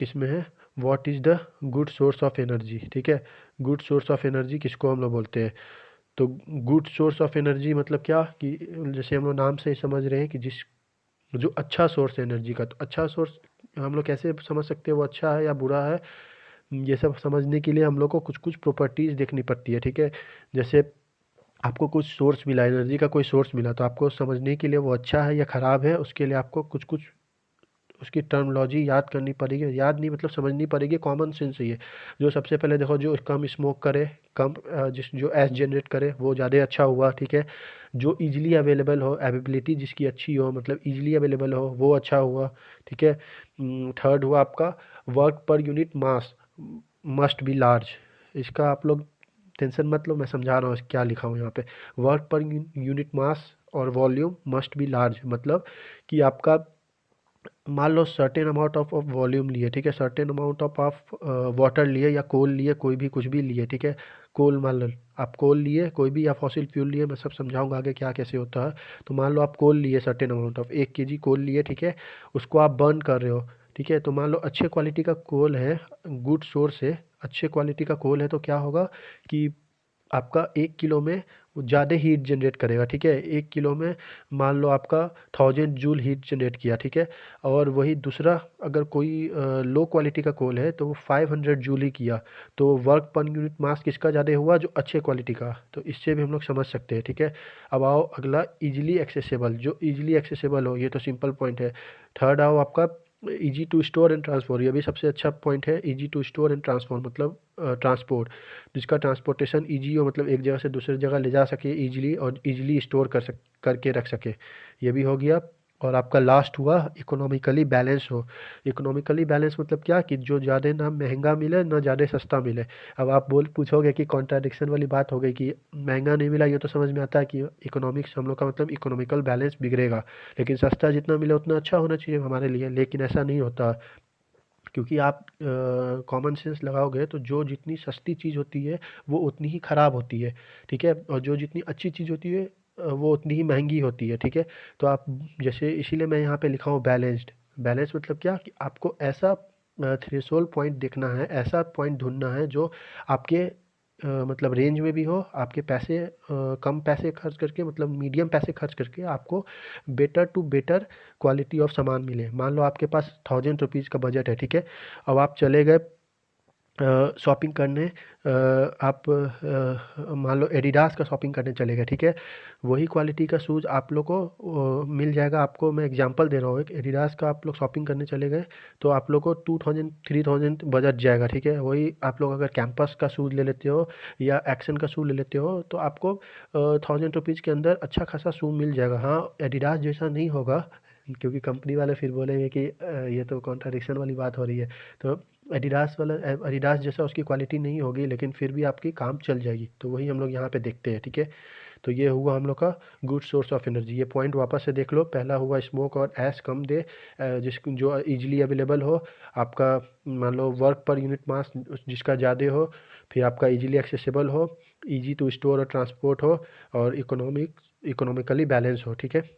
किसमें है, what is the good source of energy, ठीक है। गुड सोर्स ऑफ एनर्जी किसको हम लोग बोलते हैं। तो गुड सोर्स ऑफ एनर्जी मतलब क्या कि जैसे हम लोग नाम से ही समझ रहे हैं कि जिस जो अच्छा सोर्स है एनर्जी का, तो अच्छा सोर्स हम लोग कैसे समझ सकते हैं वो अच्छा है या बुरा है। ये सब समझने के लिए हम लोग को कुछ कुछ प्रॉपर्टीज़ देखनी पड़ती है, ठीक है। जैसे आपको कुछ सोर्स मिला, एनर्जी का कोई सोर्स मिला, तो आपको समझने के लिए वो अच्छा है या ख़राब है, उसके लिए आपको कुछ कुछ उसकी टर्मिनोलॉजी याद करनी पड़ेगी। याद नहीं मतलब समझनी पड़ेगी, कॉमन सेंस ही है। जो सबसे पहले देखो, जो कम स्मोक करे, कम जिस जो एस जनरेट करे वो ज़्यादा अच्छा हुआ, ठीक है। जो इजीली अवेलेबल हो, अवेलेबिलिटी जिसकी अच्छी हो, मतलब इजीली अवेलेबल हो, वो अच्छा हुआ, ठीक है। थर्ड हुआ आपका work per unit mass must be large. इसका आप लोग टेंशन मत लो, मैं समझा रहा हूँ क्या लिखा हूँ यहाँ पे। वर्क पर यूनिट मास और वॉल्यूम मस्ट बी लार्ज, मतलब कि आपका मान लो सर्टेन अमाउंट ऑफ वॉल्यूम लिए, ठीक है, सर्टेन अमाउंट ऑफ वाटर लिए या कोल लिए, कोई भी कुछ भी लिए, ठीक है। कोल मान लो आप कोल लिए कोई भी, या फॉसिल फ्यूल लिए, मैं सब समझाऊंगा आगे क्या कैसे होता है। तो मान लो आप कोल लिए सर्टेन अमाउंट ऑफ 1 kg कोल लिए, ठीक है। उसको आप बर्न कर रहे हो, ठीक है। तो मान लो अच्छे क्वालिटी का कोल है, गुड सोर्स है, अच्छे क्वालिटी का कोल है, तो क्या होगा कि आपका 1 किलो में वो ज़्यादा हीट जनरेट करेगा, ठीक है। 1 किलो में मान लो आपका 1000 जूल हीट जनरेट किया, ठीक है। और वही दूसरा अगर कोई लो क्वालिटी का कोल है तो वो 500 जूल ही किया। तो वर्क पर यूनिट मास किसका ज़्यादा हुआ, जो अच्छे क्वालिटी का। तो इससे भी हम लोग समझ सकते हैं, ठीक है। अब आओ अगला, इजीली एक्सेसिबल। जो इजीली एक्सेसिबल हो, ये तो सिंपल पॉइंट है। थर्ड आओ आपका easy to store and transfer. ये भी सबसे अच्छा पॉइंट है, easy to store and transfer, मतलब ट्रांसपोर्ट, जिसका ट्रांसपोर्टेशन ईजी हो, मतलब एक जगह से दूसरी जगह ले जा सके ईजिली, और ईजिली स्टोर करके रख सके। ये भी हो गया। और आपका लास्ट हुआ इकोनॉमिकली बैलेंस हो। इकोनॉमिकली बैलेंस मतलब क्या कि जो ज़्यादा ना महंगा मिले ना ज़्यादा सस्ता मिले। अब आप पूछोगे कि कॉन्ट्राडिक्शन वाली बात हो गई कि महंगा नहीं मिला, ये तो समझ में आता है कि इकोनॉमिक्स हम लोग का मतलब इकोनॉमिकल बैलेंस बिगड़ेगा। लेकिन सस्ता जितना मिले उतना अच्छा होना चाहिए हमारे लिए, लेकिन ऐसा नहीं होता। क्योंकि आप कॉमन सेंस लगाओगे तो जो जितनी सस्ती चीज़ होती है वो उतनी ही ख़राब होती है, ठीक है। और जो जितनी अच्छी चीज़ होती है वो उतनी ही महंगी होती है, ठीक है। तो आप जैसे इसीलिए मैं यहाँ पे लिखा हूँ बैलेंस्ड। बैलेंस मतलब क्या कि आपको ऐसा थ्रेशोल्ड पॉइंट देखना है, ऐसा पॉइंट ढूंढना है जो आपके मतलब रेंज में भी हो, आपके पैसे कम पैसे खर्च करके, मतलब मीडियम पैसे खर्च करके आपको better to better quality of सामान मिले। मान लो आपके पास 1000 रुपीज़ का बजट है, ठीक है। अब आप चले गए शॉपिंग करने, आप मान लो एडिडास का शॉपिंग करने चले गए, ठीक है। वही क्वालिटी का शूज़ आप लोग को मिल जाएगा। आपको मैं एग्जांपल दे रहा हूँ, एक एडिडास का आप लोग शॉपिंग करने चले गए तो आप लोग को 2000 3000 बजट जाएगा, ठीक है। वही आप लोग अगर कैंपस का शूज़ ले लेते हो या एक्शन का शूज़ ले लेते हो तो आपको 1000 रुपीज़ के अंदर अच्छा खासा शू मिल जाएगा। हाँ, एडिडास जैसा नहीं होगा, क्योंकि कंपनी वाले फिर बोलेंगे कि ये तो कॉन्ट्राडिक्शन वाली बात हो रही है। तो एडिडास वाला एडिडास जैसा उसकी क्वालिटी नहीं होगी, लेकिन फिर भी आपकी काम चल जाएगी। तो वही हम लोग यहाँ पे देखते हैं, ठीक है। तो ये हुआ हम लोग का गुड सोर्स ऑफ एनर्जी। ये पॉइंट वापस से देख लो, पहला हुआ स्मोक और ऐश कम दे, जिसको जो इजीली अवेलेबल हो, आपका मान लो वर्क पर यूनिट मास जिसका ज़्यादा हो, फिर आपका इजीली एक्सेसिबल हो, इजी टू स्टोर और ट्रांसपोर्ट हो, और इकोनॉमिकली बैलेंस हो, ठीक है।